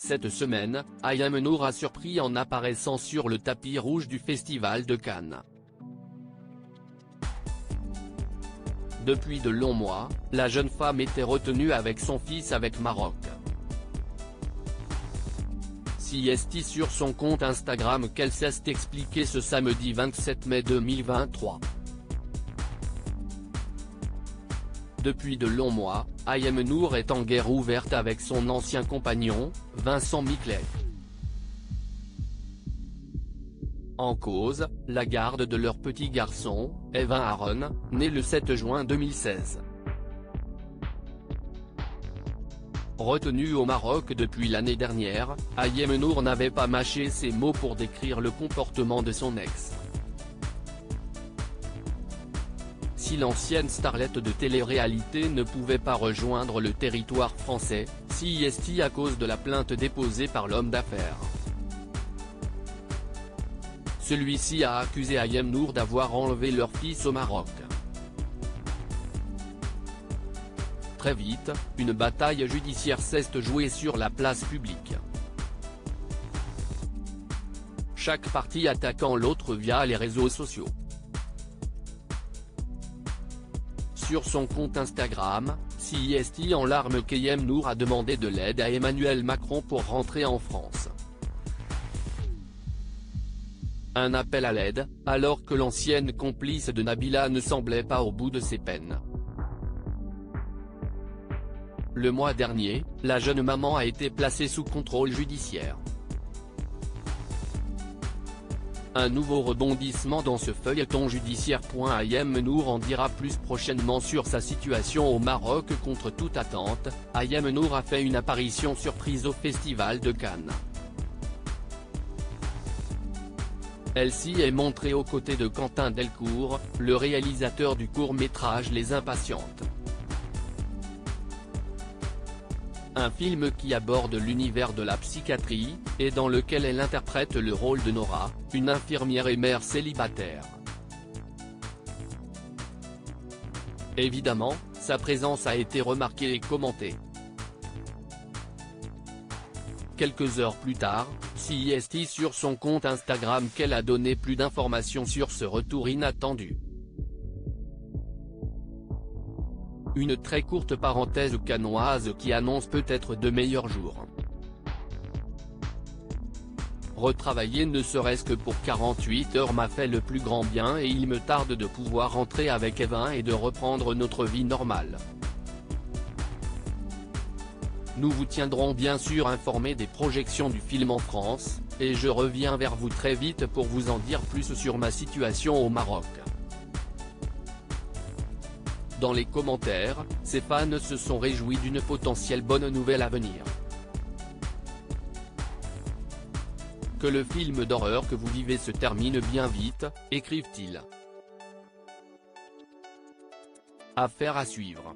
Cette semaine, Ayam Nour a surpris en apparaissant sur le tapis rouge du Festival de Cannes. Depuis de longs mois, la jeune femme était retenue avec son fils avec Maroc. CST sur son compte Instagram qu'elle s'est expliqué ce samedi 27 mai 2023. Depuis de longs mois, Ayam Nour est en guerre ouverte avec son ancien compagnon, Vincent Miclet. En cause, la garde de leur petit garçon, Evan Aaron, né le 7 juin 2016. Retenu au Maroc depuis l'année dernière, Ayam Nour n'avait pas mâché ses mots pour décrire le comportement de son ex. Si l'ancienne starlette de télé-réalité ne pouvait pas rejoindre le territoire français, CST à cause de la plainte déposée par l'homme d'affaires. Celui-ci a accusé Ayam Nour d'avoir enlevé leur fils au Maroc. Très vite, une bataille judiciaire s'est jouée sur la place publique. Chaque partie attaquant l'autre via les réseaux sociaux. Sur son compte Instagram, CST en larmes qu'Ayam Nour a demandé de l'aide à Emmanuel Macron pour rentrer en France. Un appel à l'aide, alors que l'ancienne complice de Nabila ne semblait pas au bout de ses peines. Le mois dernier, la jeune maman a été placée sous contrôle judiciaire. Un nouveau rebondissement dans ce feuilleton judiciaire. Ayam Nour en dira plus prochainement sur sa situation au Maroc. Contre toute attente, Ayam Nour a fait une apparition surprise au Festival de Cannes. Elle s'y est montrée aux côtés de Quentin Delcourt, le réalisateur du court-métrage Les Impatientes. Un film qui aborde l'univers de la psychiatrie, et dans lequel elle interprète le rôle de Nora, une infirmière et mère célibataire. Évidemment, sa présence a été remarquée et commentée. Quelques heures plus tard, CST sur son compte Instagram qu'elle a donné plus d'informations sur ce retour inattendu. Une très courte parenthèse cannoise qui annonce peut-être de meilleurs jours. Retravailler ne serait-ce que pour 48 heures m'a fait le plus grand bien et il me tarde de pouvoir rentrer avec Evan et de reprendre notre vie normale. Nous vous tiendrons bien sûr informés des projections du film en France, et je reviens vers vous très vite pour vous en dire plus sur ma situation au Maroc. Dans les commentaires, ses fans se sont réjouis d'une potentielle bonne nouvelle à venir. Que le film d'horreur que vous vivez se termine bien vite, écrivent-ils. Affaire à suivre.